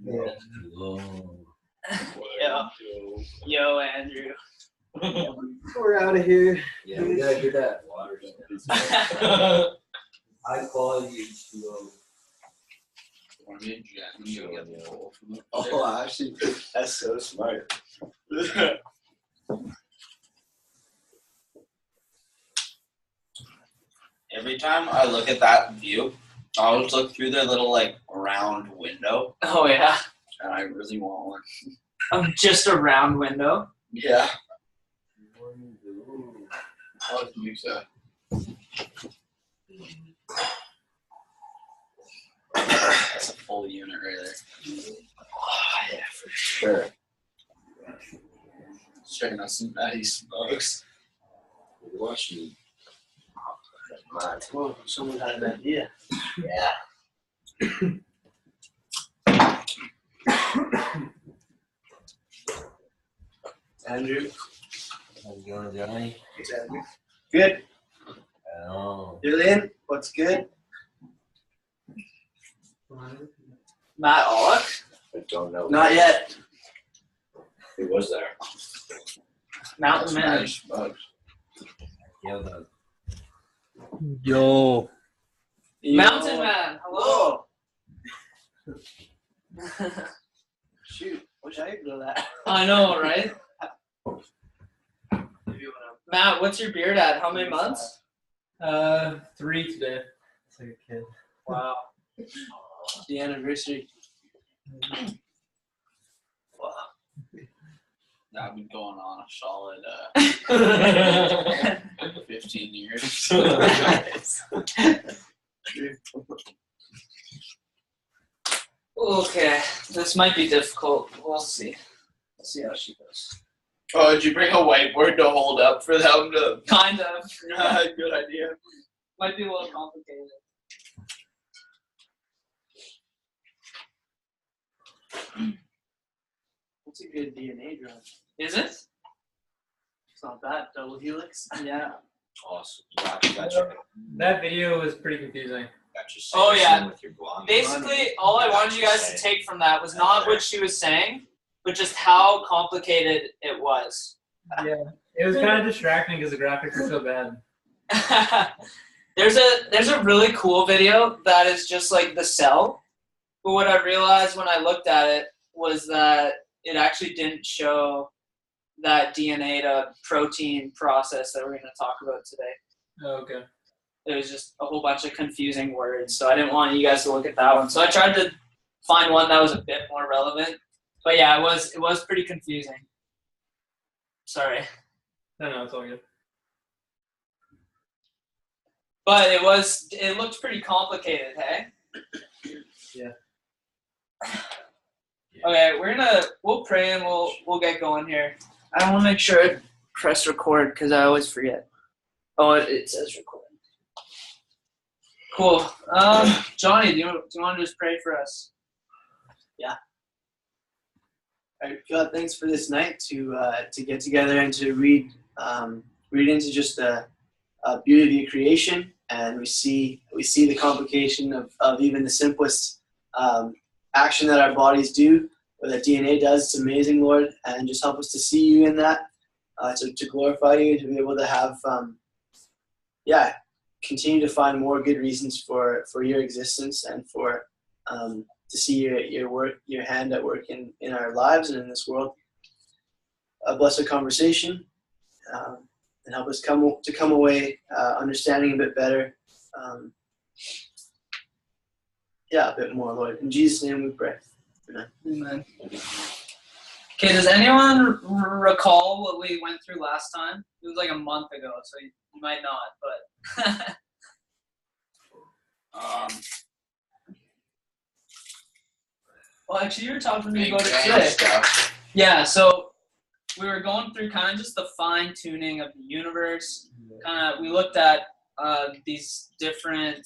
Yeah. Yo, Andrew. We're out of here. Yeah, we gotta get that water. High quality H2O. Oh, actually, that's so smart. Every time I look at that view, I always look through their little like round window, Oh yeah. and I really want one. Just a round window. Yeah. How do you say? That's a full unit right there. Oh, yeah, for sure. Checking out some nice smokes. Watch me. Well, someone had an idea. Yeah. Andrew. How's it going, Johnny? It's Andrew. Good. Oh. Julian, what's good? Matt Ollick. I don't know. Not yet. Who was there? Mountain Man. Nice smokes. Yeah, the Yo. Mountain Man. Hello. Shoot, wish I could know that. I know, right? Matt, what's your beard at? How many months? 3 today. It's like a kid. Wow. The anniversary. Wow. I've been going on a solid 15 years. Okay, this might be difficult. We'll see. Let's see how she goes. Oh, did you bring a whiteboard to hold up for them to? Kind of. Good idea. Might be a little complicated. What's a good DNA drug? Is it? It's not bad. Double helix. Yeah. awesome. Gotcha. That video was pretty confusing. Oh, yeah. With your blonde Basically, all I wanted you guys to take from that was not what she was saying, but just how complicated it was. Yeah. It was kind of distracting because the graphics were so bad. There's a really cool video that is just like the cell, but what I realized when I looked at it was that it actually didn't show that DNA to protein process that we're going to talk about today. Oh, okay. It was just a whole bunch of confusing words, so I didn't want you guys to look at that one. So I tried to find one that was a bit more relevant, but yeah, it was pretty confusing. Sorry. No, it's all good. But it looked pretty complicated, hey? Yeah. Okay, we'll pray and we'll get going here. I want to make sure I press record because I always forget. Oh, it says record. Cool. Johnny, do you want to just pray for us? Yeah. All right, God, thanks for this night to get together and to read into just the beauty of your creation, and we see the complication of even the simplest action that our bodies do, or that DNA does. It's amazing, Lord, and just help us to see you in that, to glorify you, to be able to have, continue to find more good reasons for your existence and for to see your work, your hand at work in our lives and in this world. Bless our conversation, and help us come away understanding a bit better. A bit more, Lord. In Jesus' name we pray. Amen. Amen. Okay, does anyone recall what we went through last time? It was like a month ago, so you might not, but... Well, actually, you were talking to me about it today. Stuff. Yeah, so we were going through kind of just the fine-tuning of the universe. We looked at these different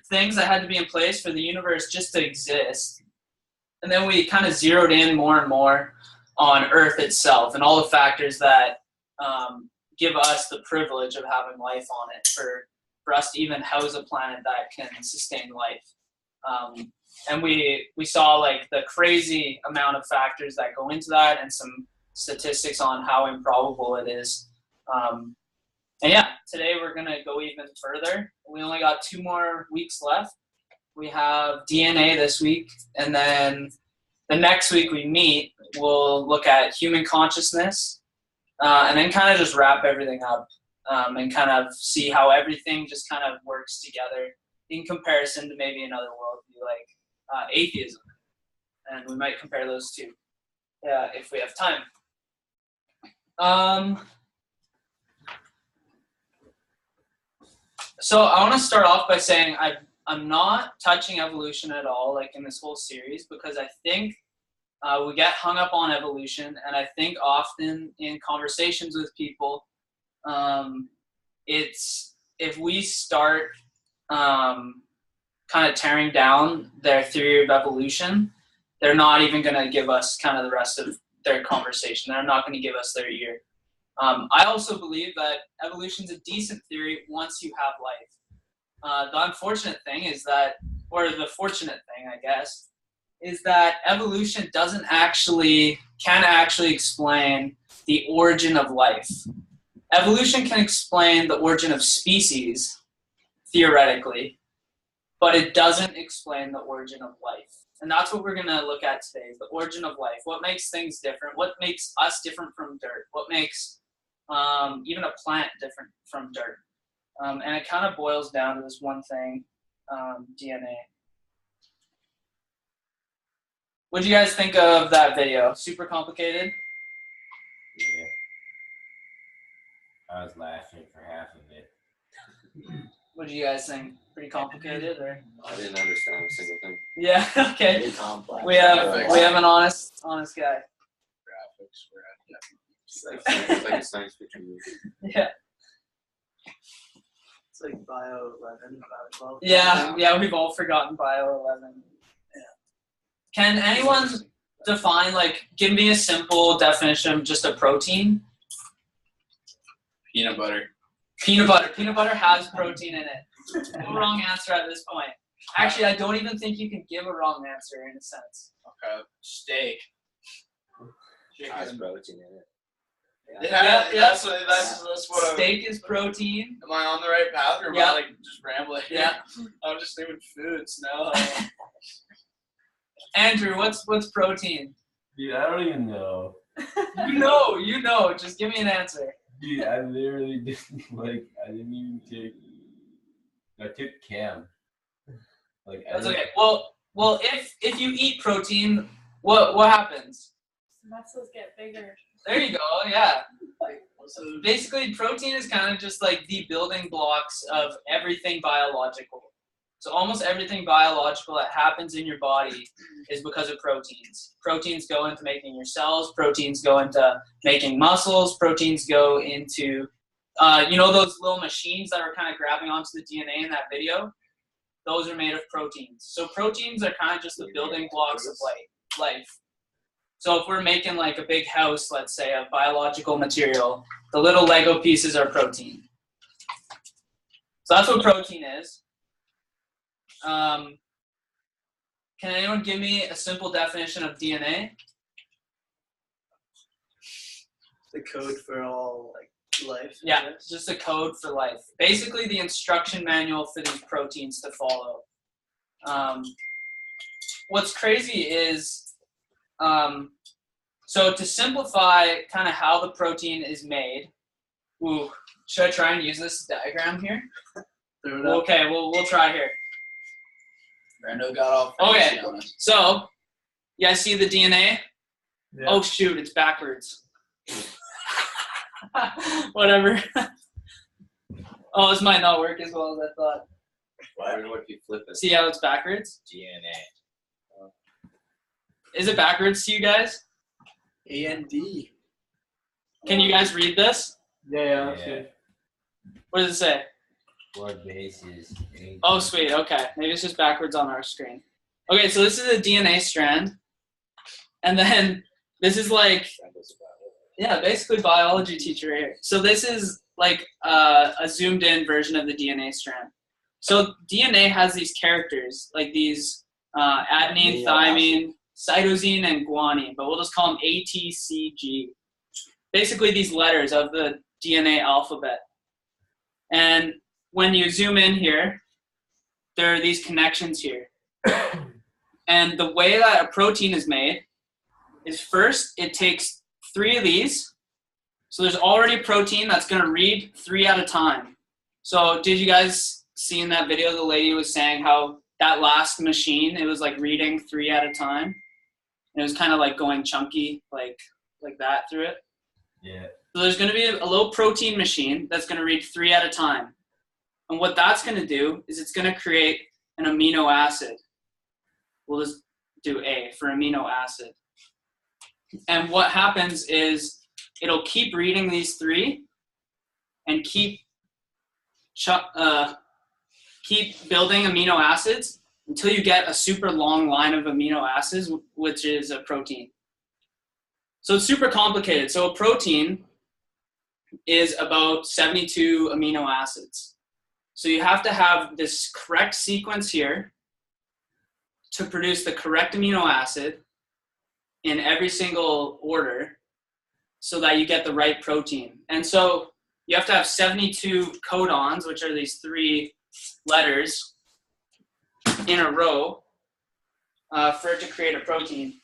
things that had to be in place for the universe just to exist. And then we kind of zeroed in more and more on Earth itself and all the factors that give us the privilege of having life on it for us to even house a planet that can sustain life. And we saw like the crazy amount of factors that go into that and some statistics on how improbable it is. And yeah, today we're going to go even further. We only got 2 more weeks left. We have DNA this week, and then the next week we meet, we'll look at human consciousness, and then kind of just wrap everything up and kind of see how everything just kind of works together in comparison to maybe another worldview like atheism. And we might compare those two if we have time. So I want to start off by saying I'm not touching evolution at all, like in this whole series, because I think we get hung up on evolution, and I think often in conversations with people, it's if we start kind of tearing down their theory of evolution, they're not even going to give us kind of the rest of their conversation. They're not going to give us their ear. I also believe that evolution is a decent theory once you have life. The unfortunate thing is that, or the fortunate thing, I guess, is that evolution can actually explain the origin of life. Evolution can explain the origin of species, theoretically, but it doesn't explain the origin of life. And that's what we're going to look at today, is the origin of life. What makes things different? What makes us different from dirt? What makes even a plant different from dirt? And it kind of boils down to this one thing, DNA. What do you guys think of that video? Super complicated? Yeah. I was laughing for half of it. What do you guys think? Pretty complicated, or? I didn't understand a single thing. Yeah. Okay. Very complex. We have an honest guy. Graphics were it's like a science fiction movie. Yeah. It's like Bio 11, Bio 12. Yeah. We've all forgotten Bio 11. Yeah. Can anyone define, give me a simple definition of just a protein? Peanut butter. Peanut butter. Peanut butter has protein in it. No wrong answer at this point. Actually, I don't even think you can give a wrong answer in a sense. Okay. Steak. Has protein in it. Yeah. That's what Steak is protein. am I on the right path, or am Yeah. I just rambling? Yeah. I'm just doing foods now. Andrew, what's protein? Dude, I don't even know. You know. Just give me an answer. Dude, I literally didn't I didn't even take. I took chem. That's okay. Well, if you eat protein, what happens? Muscles get bigger. There you go. Yeah. So basically, protein is kind of just like the building blocks of everything biological. So almost everything biological that happens in your body is because of proteins. Proteins go into making your cells. Proteins go into making muscles. Proteins go into, those little machines that are kind of grabbing onto the DNA in that video? Those are made of proteins. So proteins are kind of just the building blocks of life. So if we're making a big house, let's say, of biological material, the little Lego pieces are protein. So that's what protein is. Can anyone give me a simple definition of DNA? The code for all life. Yeah, it's just a code for life. Basically, the instruction manual for these proteins to follow. What's crazy is, so to simplify kind of how the protein is made, should I try and use this diagram here? Okay, we'll try here. Brando got off. Okay, so you guys see the DNA? Yeah. Oh shoot, it's backwards. Whatever. Oh, this might not work as well as I thought. What if you flip it? See how it's backwards? DNA. Is it backwards to you guys? AND. Can you guys read this? Yeah. That's Yeah. good. What does it say? 4 bases. 8. Oh, sweet. Okay. Maybe it's just backwards on our screen. Okay, so this is a DNA strand. And then this is basically biology teacher right here. So this is a zoomed in version of the DNA strand. So DNA has these characters, like these adenine, Amino thymine, cytosine, and guanine, but we'll just call them A, T, C, G. Basically these letters of the DNA alphabet. And when you zoom in here, there are these connections here. And the way that a protein is made is first it takes 3 of these. So there's already a protein that's going to read 3 at a time. So did you guys see in that video the lady was saying how that last machine, it was like reading 3 at a time? And it was kind of like going chunky like that through it. Yeah. So there's going to be a little protein machine that's going to read 3 at a time. And what that's going to do is it's going to create an amino acid. We'll just do A for amino acid. And what happens is it'll keep reading these 3 and keep building amino acids until you get a super long line of amino acids, which is a protein. So it's super complicated. So a protein is about 72 amino acids. So you have to have this correct sequence here to produce the correct amino acid in every single order so that you get the right protein. And so you have to have 72 codons, which are these 3 letters in a row for it to create a protein.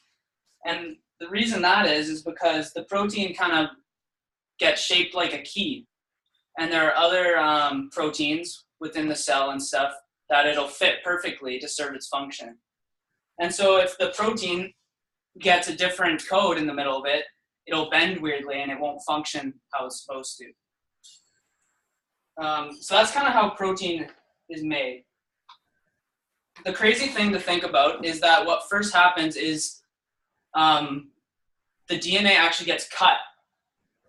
And the reason that is because the protein kind of gets shaped like a key. And there are other proteins within the cell and stuff that it'll fit perfectly to serve its function. And so if the protein gets a different code in the middle of it, it'll bend weirdly and it won't function how it's supposed to. So that's kind of how protein is made. The crazy thing to think about is that what first happens is the DNA actually gets cut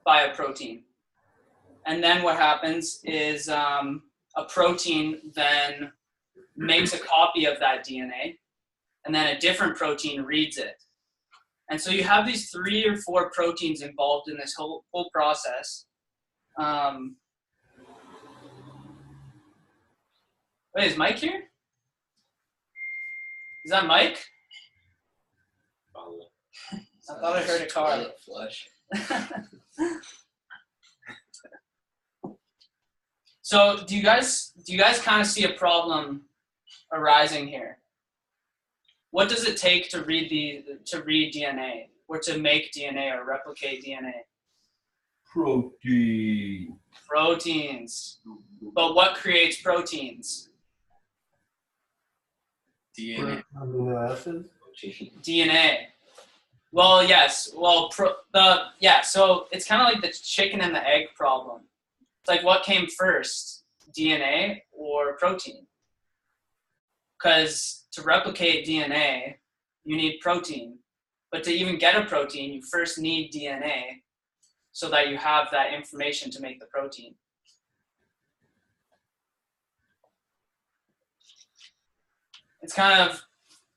by a protein. And then what happens is a protein then makes a copy of that DNA, and then a different protein reads it. And so you have these 3 or 4 proteins involved in this whole process. Wait, is Mike here? Is that Mike? Probably. I thought I heard a car. Flush. So do you guys kind of see a problem arising here? What does it take to read DNA or to make DNA or replicate DNA? Protein. Proteins. But what creates proteins? DNA. Amino acids. DNA. Well, yes. Well, so it's kind of like the chicken and the egg problem. It's like what came first, DNA or protein? Because to replicate DNA, you need protein. But to even get a protein, you first need DNA so that you have that information to make the protein. It's kind of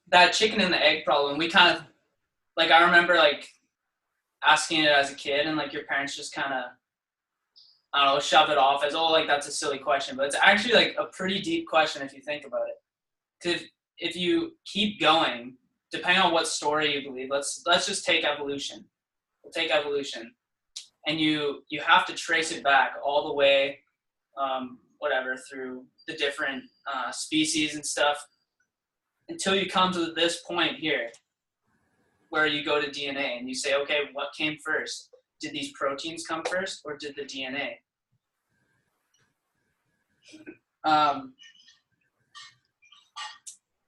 that chicken and the egg problem. We kind of, like, I remember, like, asking it as a kid, and, like, your parents just kind of, I don't know, shove it off as, oh, like, that's a silly question. But it's actually, like, a pretty deep question if you think about it. Because if you keep going, depending on what story you believe, let's just take evolution. We'll take evolution. And you have to trace it back all the way, through the different species and stuff, until you come to this point here, where you go to DNA and you say, okay, what came first? Did these proteins come first, or did the DNA?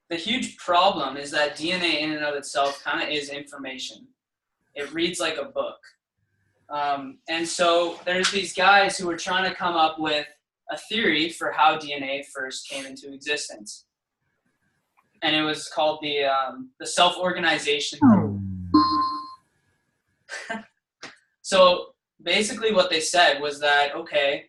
The huge problem is that DNA in and of itself kind of is information. It reads like a book. And so there's these guys who are trying to come up with a theory for how DNA first came into existence. And it was called the self-organization theory. So basically what they said was that, okay,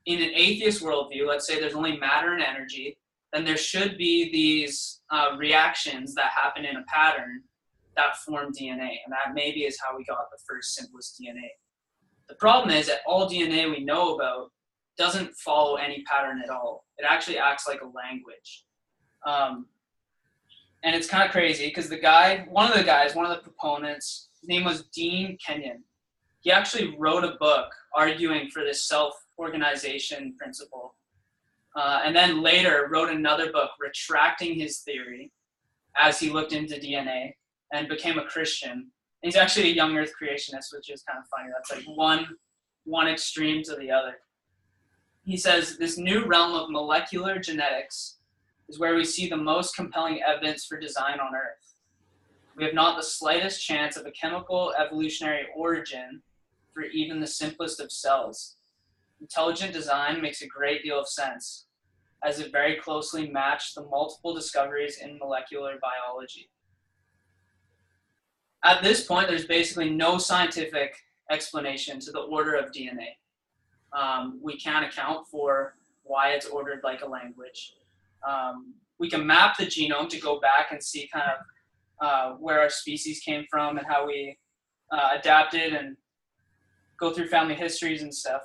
in an atheist worldview, let's say there's only matter and energy, then there should be these reactions that happen in a pattern that form DNA. And that maybe is how we got the first simplest DNA. The problem is that all DNA we know about doesn't follow any pattern at all. It actually acts like a language. And it's kind of crazy because one of the proponents, his name was Dean Kenyon. He actually wrote a book arguing for this self-organization principle. And then later wrote another book retracting his theory as he looked into DNA and became a Christian. He's actually a young earth creationist, which is kind of funny. That's like one extreme to the other. He says, this new realm of molecular genetics is where we see the most compelling evidence for design on Earth. We have not the slightest chance of a chemical evolutionary origin for even the simplest of cells. Intelligent design makes a great deal of sense, as it very closely matched the multiple discoveries in molecular biology. At this point, there's basically no scientific explanation to the order of DNA. We can't account for why it's ordered like a language. We can map the genome to go back and see kind of where our species came from and how we adapted and go through family histories and stuff.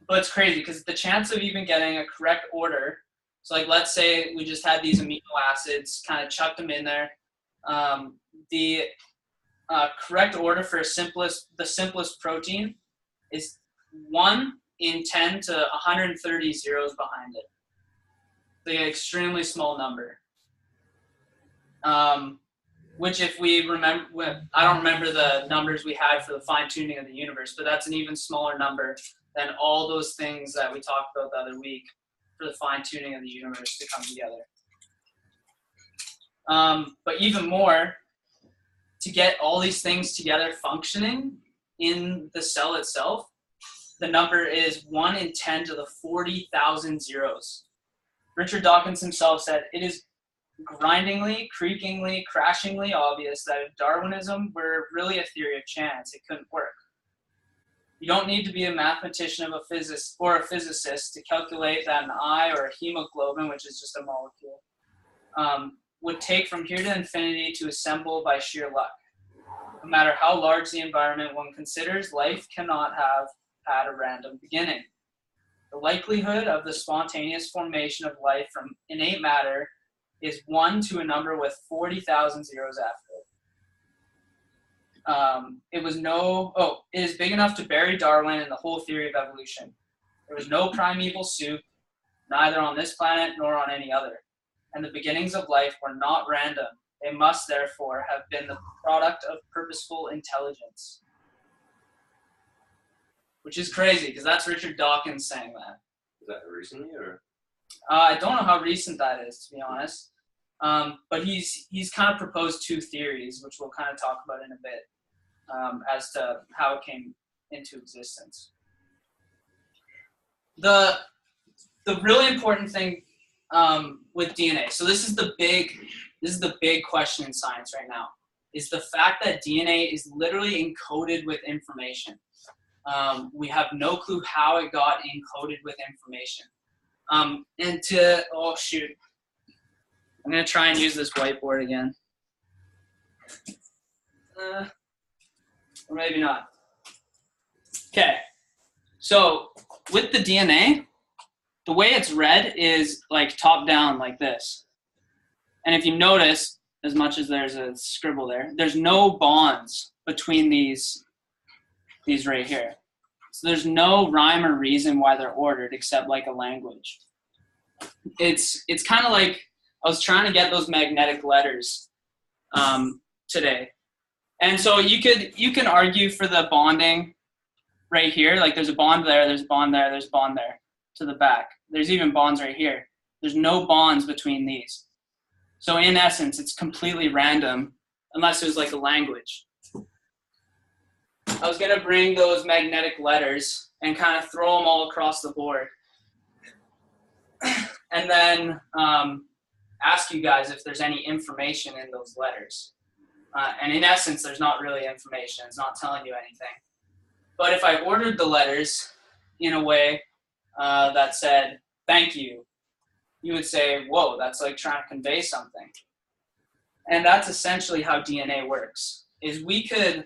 But it's crazy because the chance of even getting a correct order, so like let's say we just had these amino acids, kind of chucked them in there, the correct order for the simplest protein is 1 in 10 to 130 zeros behind it. So an extremely small number. Which if we remember, I don't remember the numbers we had for the fine tuning of the universe, but that's an even smaller number than all those things that we talked about the other week for the fine tuning of the universe to come together. But even more, to get all these things together functioning in the cell itself, the number is 1 in 10 to the 40,000 zeros. Richard Dawkins himself said, it is grindingly, creakingly, crashingly obvious that if Darwinism were really a theory of chance, it couldn't work. You don't need to be a mathematician or a physicist to calculate that an eye or a hemoglobin, which is just a molecule, would take from here to infinity to assemble by sheer luck. No matter how large the environment one considers, life cannot have had a random beginning. The likelihood of the spontaneous formation of life from innate matter is 1 to a number with 40,000 zeros after it. It is big enough to bury Darwin and the whole theory of evolution. There was no primeval soup, neither on this planet nor on any other. And the beginnings of life were not random. They must therefore have been the product of purposeful intelligence. Which is crazy, because that's Richard Dawkins saying that. Is that recently or? I don't know how recent that is, to be honest. But he's kind of proposed 2 theories, which we'll kind of talk about in a bit, as to how it came into existence. The really important thing with DNA, so this is the big question in science right now, is the fact that DNA is literally encoded with information. We have no clue how it got encoded with information. I'm going to try and use this whiteboard again. Or maybe not. Okay. So with the DNA, the way it's read is like top down like this. And if you notice, as much as there's a scribble there, there's no bonds between these right here. So there's no rhyme or reason why they're ordered except like a language. It's kind of like I was trying to get those magnetic letters today. And so you can argue for the bonding right here. Like there's a bond there, there's a bond there, there's a bond there to the back. There's even bonds right here. There's no bonds between these. So in essence, it's completely random unless there's like a language. I was going to bring those magnetic letters and kind of throw them all across the board. And then ask you guys if there's any information in those letters. And in essence, there's not really information. It's not telling you anything. But if I ordered the letters in a way that said, thank you, you would say, whoa, that's like trying to convey something. And that's essentially how DNA works, is we could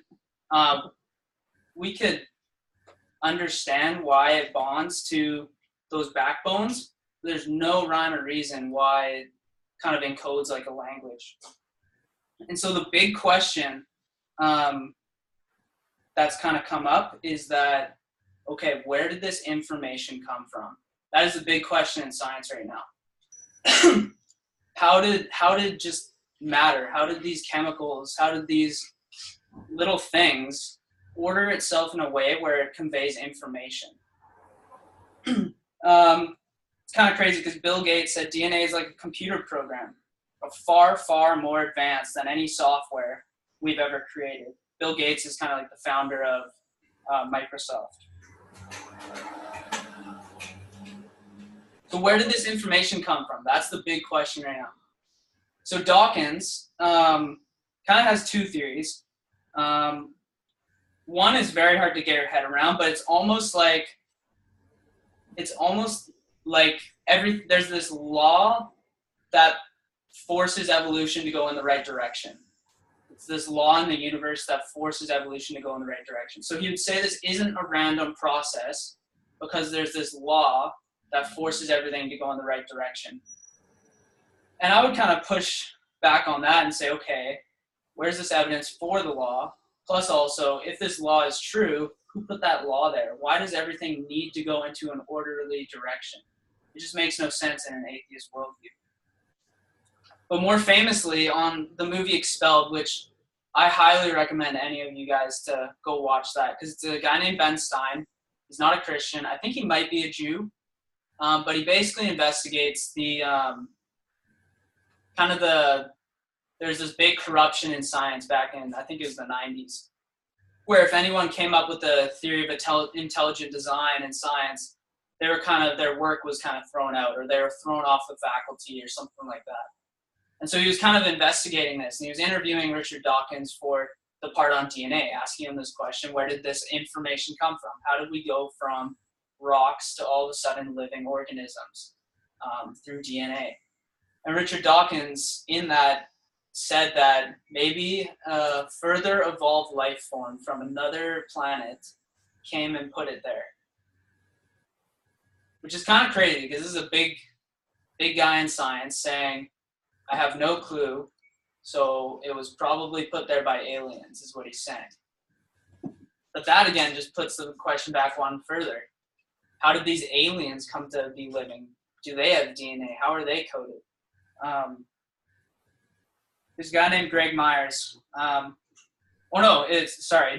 understand why it bonds to those backbones. There's no rhyme or reason why it kind of encodes like a language. And so the big question that's kind of come up is that, okay, where did this information come from? That is the big question in science right now. How did just matter? How did these chemicals, how did these little things order itself in a way where it conveys information? It's kind of crazy because Bill Gates said DNA is like a computer program, far, far more advanced than any software we've ever created. Bill Gates is kind of like the founder of Microsoft. So where did this information come from? That's the big question right now. So Dawkins kind of has two theories. One is very hard to get your head around, but it's almost like there's this law that forces evolution to go in the right direction. It's this law in the universe that forces evolution to go in the right direction. So he would say this isn't a random process because there's this law that forces everything to go in the right direction. And I would kind of push back on that and say, okay, where's this evidence for the law? Plus also, if this law is true, who put that law there? Why does everything need to go into an orderly direction? It just makes no sense in an atheist worldview. But more famously, on the movie Expelled, which I highly recommend any of you guys to go watch that, because it's a guy named Ben Stein. He's not a Christian. I think he might be a Jew. But he basically investigates the there's this big corruption in science back in, I think it was the 90s, where if anyone came up with a theory of intelligent design in science, their work was kind of thrown out, or they were thrown off the faculty or something like that. And so he was kind of investigating this, and he was interviewing Richard Dawkins for the part on DNA, asking him this question: where did this information come from? How did we go from rocks to all of a sudden living organisms through DNA? And Richard Dawkins in that said that maybe a further evolved life form from another planet came and put it there. Which is kind of crazy because this is a big guy in science saying, I have no clue, so it was probably put there by aliens, is what he's saying. But that again just puts the question back one further. How did these aliens come to be living? Do they have DNA? How are they coded? There's a guy named Greg Myers.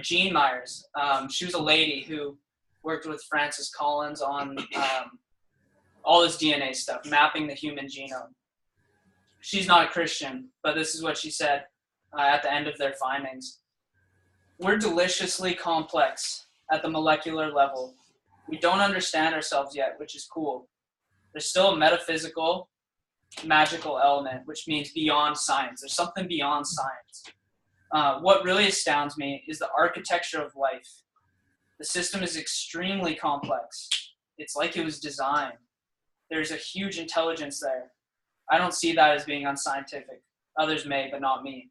Jean Myers. She was a lady who worked with Francis Collins on all this DNA stuff, mapping the human genome. She's not a Christian, but this is what she said at the end of their findings. We're deliciously complex at the molecular level. We don't understand ourselves yet, which is cool. There's still a metaphysical, magical element, which means beyond science. There's something beyond science. What really astounds me is the architecture of life. The system is extremely complex. It's like it was designed. There's a huge intelligence there. I don't see that as being unscientific. Others may, but not me.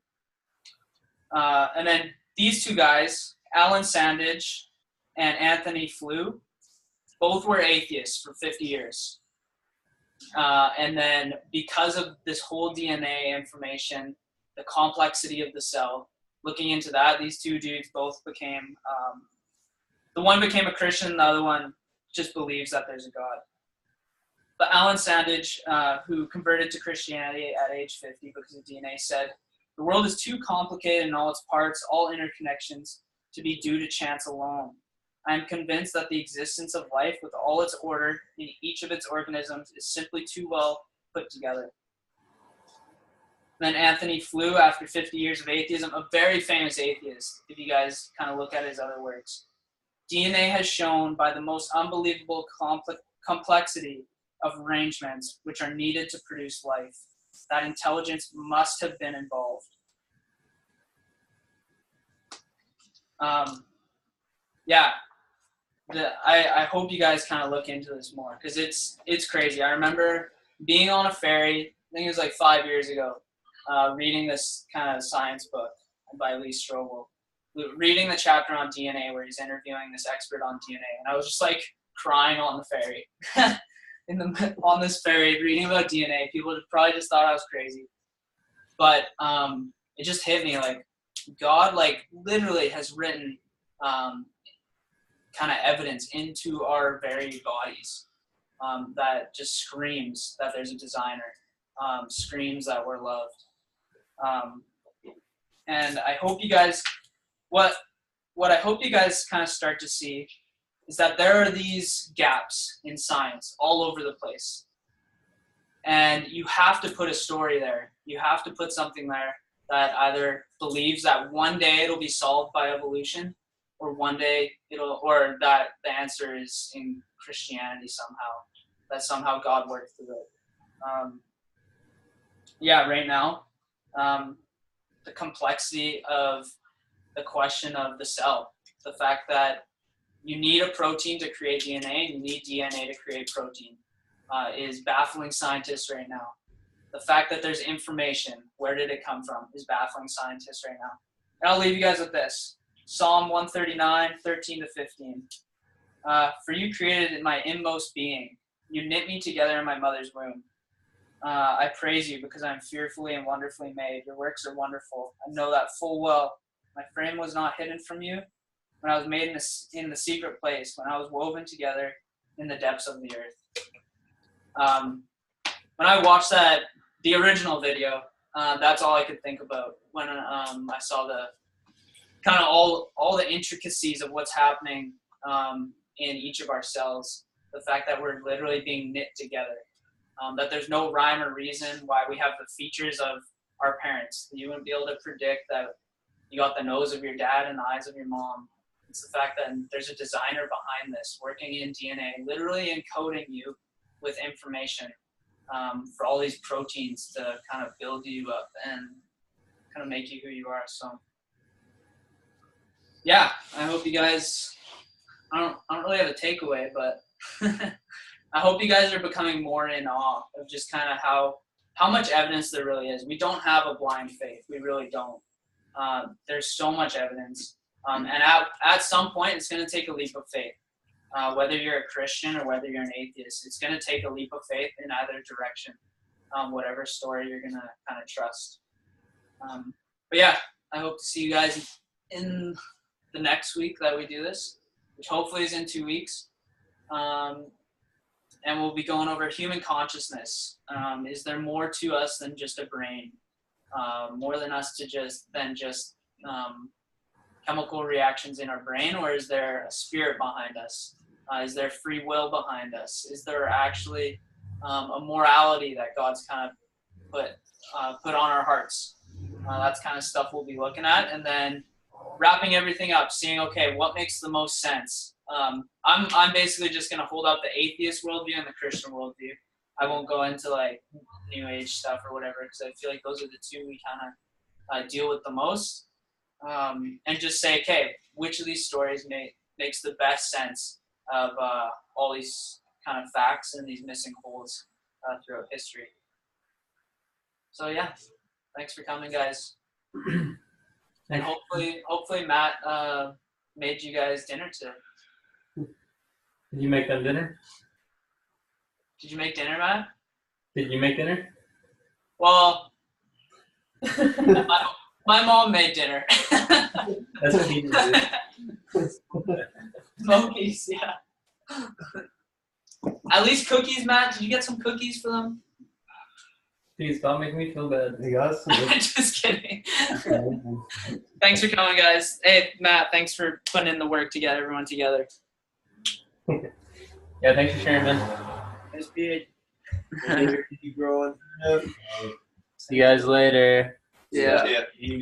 And then these two guys, Alan Sandage and Anthony Flew, both were atheists for 50 years. And then because of this whole DNA information, the complexity of the cell, looking into that, these two dudes both became, the one became a Christian, the other one just believes that there's a God. But Alan Sandage, who converted to Christianity at age 50 because of DNA, said, the world is too complicated in all its parts, all interconnections, to be due to chance alone. I am convinced that the existence of life with all its order in each of its organisms is simply too well put together. Then Anthony Flew, after 50 years of atheism, a very famous atheist, if you guys kind of look at his other works. DNA has shown by the most unbelievable complexity of arrangements which are needed to produce life, that intelligence must have been involved. I hope you guys kind of look into this more because it's crazy. I remember being on a ferry, I think it was like 5 years ago, reading this kind of science book by Lee Strobel. reading the chapter on DNA where he's interviewing this expert on DNA, and I was just like crying on the ferry, on this ferry reading about DNA. People probably just thought I was crazy, but it just hit me like God like literally has written kind of evidence into our very bodies that just screams that there's a designer, screams that we're loved. And I hope you guys, what I hope you guys kind of start to see is that there are these gaps in science all over the place. And you have to put a story there. You have to put something there that either believes that one day it'll be solved by evolution, or one day or that the answer is in Christianity somehow, that somehow God worked through it. Right now, the complexity of the question of the cell, the fact that you need a protein to create DNA and you need DNA to create protein is baffling scientists right now. The fact that there's information, where did it come from, is baffling scientists right now. And I'll leave you guys with this. Psalm 139, 13 to 15. For you created in my inmost being. You knit me together in my mother's womb. I praise you because I am fearfully and wonderfully made. Your works are wonderful. I know that full well. My frame was not hidden from you when I was made in the secret place, when I was woven together in the depths of the earth. When I watched the original video, that's all I could think about when I saw the kind of all the intricacies of what's happening in each of our cells. The fact that we're literally being knit together. That there's no rhyme or reason why we have the features of our parents. You wouldn't be able to predict that you got the nose of your dad and the eyes of your mom. It's the fact that there's a designer behind this, working in DNA, literally encoding you with information for all these proteins to kind of build you up and kind of make you who you are. So, yeah, I hope you guys, I don't really have a takeaway, but I hope you guys are becoming more in awe of just kind of how much evidence there really is. We don't have a blind faith. We really don't. There's so much evidence. And at some point, it's going to take a leap of faith. Whether you're a Christian or whether you're an atheist, it's going to take a leap of faith in either direction, whatever story you're going to kind of trust. But yeah, I hope to see you guys in the next week that we do this, which hopefully is in 2 weeks. And we'll be going over human consciousness. Is there more to us than just a brain? More than just chemical reactions in our brain, or is there a spirit behind us? Is there free will behind us? Is there actually a morality that God's kind of put on our hearts? That's kind of stuff we'll be looking at, and then wrapping everything up, seeing, okay, what makes the most sense? I'm basically just going to hold up the atheist worldview and the Christian worldview. I won't go into like New Age stuff or whatever, because I feel like those are the two we kind of deal with the most. And just say, okay, which of these stories makes the best sense of all these kind of facts and these missing holes throughout history. So yeah, thanks for coming, guys. And hopefully Matt made you guys dinner today. Did you make them dinner? Did you make dinner, Matt? Did you make dinner? Well, my mom made dinner. That's what he did. Smokies, yeah. At least cookies, Matt. Did you get some cookies for them? Please, stop making me feel bad. You got some. Just kidding. Thanks for coming, guys. Hey, Matt, thanks for putting in the work to get everyone together. Yeah, thanks for sharing, man. Nice beard. Keep growing. See you guys later. Yeah. Yeah.